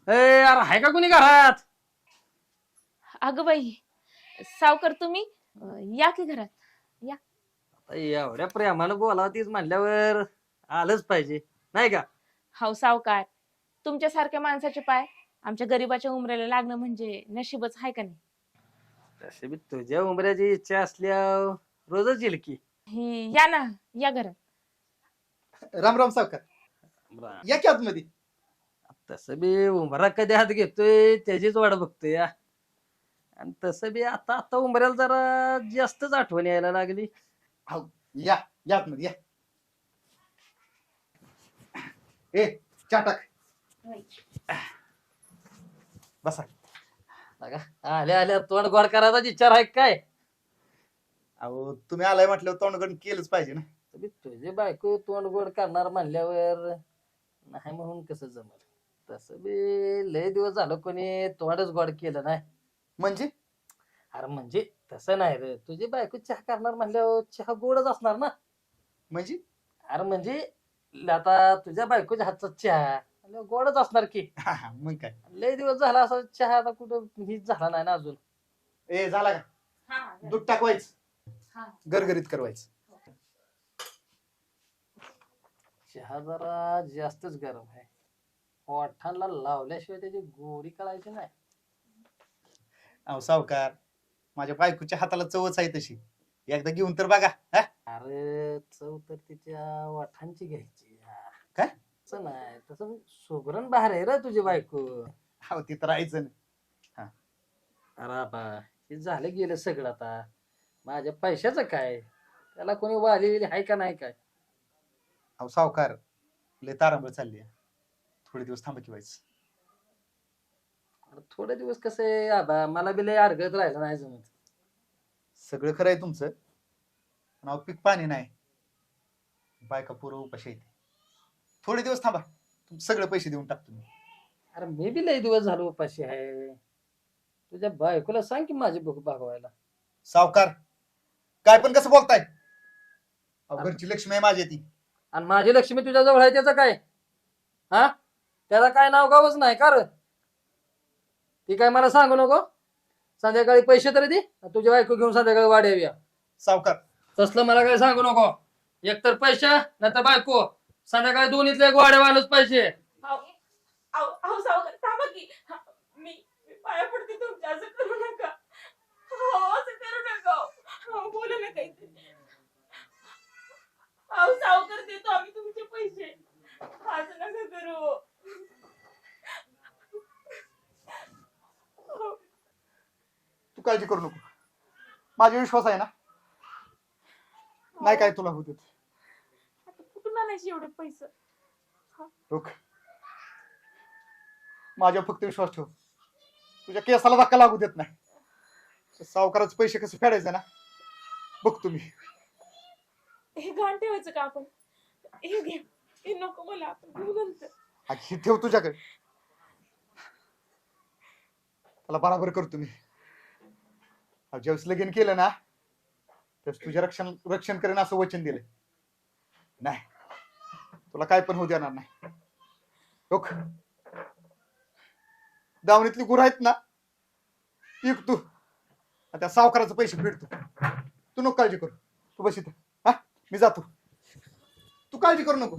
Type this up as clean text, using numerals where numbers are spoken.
ए यार आहे का कोणी घरात? अगं बाई, सावकार तुम्ही या की घरात या. एवढ्या प्रेमानं बोलावं तीच म्हणल्यावर आलंच पाहिजे नाही का? हाव सावकार, तुमच्यासारख्या माणसाचे पाय आमच्या गरीबाच्या उमऱ्याला लागणं म्हणजे नशीबच आहे का नाही. तसे बी तुझ्या उमऱ्याची इच्छा असल्या रोजच येईल की. या ना, या घरात. राम राम सावकार. या की आतमध्ये. तसं बी उमरा कधी हात घेतोय त्याचीच वाट बघतोय या. आणि तसं बी आता आता उमऱ्याला जरा जास्तच आठवण यायला लागली. हाव, या या आतमध्ये या. ए चहा टाक. बसा. बघा, आल्या आल्या तोंड गोड करायचा विचार आहे काय? अहो तुम्ही आलाय म्हटल्यावर तोंडगण केलंच पाहिजे ना. तरी तुझी बायको तोंड गोड करणार म्हणल्यावर नाही म्हणून कसं जमल? तसं बी लय दिवस झालं कोणी तोंडच गोड केलं नाही. म्हणजे अरे म्हणजे तसं नाही रे, तुझी बायको चहा करणार म्हणल्यावर चहा गोडच असणार ना. म्हणजे अरे म्हणजे आता तुझ्या बायकोच्या हातचा चहा म्हणल्यावर गोडच असणार की. हा, मग काय. लय दिवस झाला असा चहा आता कुठं हीच झाला नाही ना अजून. ए झाला का? दूध टाकवायचं, गरगरीत करवायचं. चहा जरा जास्तच गरम आहे. ओठांना लावल्याशिवाय त्याची गोडी कळायची नाही. अहो सावकार, माझ्या बायकोच्या हाताला चवच आहे तशी. एकदा घेऊन तर बघा. हा? अरे चव तर तिच्या ओठांची घ्यायची. काय? तसं नाही, तसं सुगरण बाहेर आहे रे तुझी बायको. हो ते तर राहायचं ना. अरे बा, हे झालं गेलं सगळं आता. माझ्या पैशाचं काय? त्याला कोणी वाली आहे का नाही काय? अहो सावकार, लय तारांबळ चालली आहे. थोडे दिवस थांबा की व्हायचं. अरे थोडे दिवस कसे आबा, मला बी लय अर्घत राहिलं नाही जमत. सगळं खरं आहे तुमचं, पण अहो पीक पाणी नाही. बायका पोरं उपाशी येते. थोडे दिवस थांबा, तुमचे सगळे पैसे देऊन टाकतो मी. अरे मी बी लय दिवस झालो उपाशी आहे. तुझ्या बायकोला सांग की माझी भूक भागवायला. सावकार, काय पण कसं बोलताय? अहो, घरची लक्ष्मी आहे माझी ती. आणि माझी लक्ष्मी तुझ्या जवळ आहे त्याचं काय? हा, त्याला काय नाव गावच नाही का रे? ती काय मला सांगू नको. संध्याकाळी पैसे तरी दे, तुझ्या बायको घेऊन संध्याकाळी वाड्यावर या. सावकार, तसलं मला काय सांगू नको. एकतर पैसे नाही तर बायको. संध्याकाळी दोन्हीतले एक वाड्यावानच पाहिजे. अहो सावकार थांबा की. मी पाया पडते तुमच्या, असं करू नका. असं करू नका. बोला ना काहीतरी. अहो सावकार, देतो आम्ही तुमचे पैसे. असं नका करू. तू काळजी करू नको. माझा विश्वास आहे ना. नाही काय तुला होत. आता कुठून आणायचे एवढे पैसे? रोख, माझ्या फक्त विश्वास ठेव. तुझ्या केसाला धक्का लागू देत नाही. सावकाराचे पैसे कसे फेडायचे ना बघ तुम्ही. हे घाण ठेवायचं का आपण? हे घे. हे नको मला, आपण घेऊ नंतर. ही ठेव तुझ्याकडे. त्याला बराबर करतो मी. ज्यावेळेस लगीन केलं ना त्यावेळेस तुझ्या रक्षण करेन असं वचन दिलंय. नाही, तुला काय पण होऊ देणार नाही. रोख, दावणीतली गुरं आहेत ना, ती तू त्या सावकाराचे पैसे फेडतो. तू नको काळजी करू. तू बस इथं. हा, मी जातो. तू काळजी करू नको.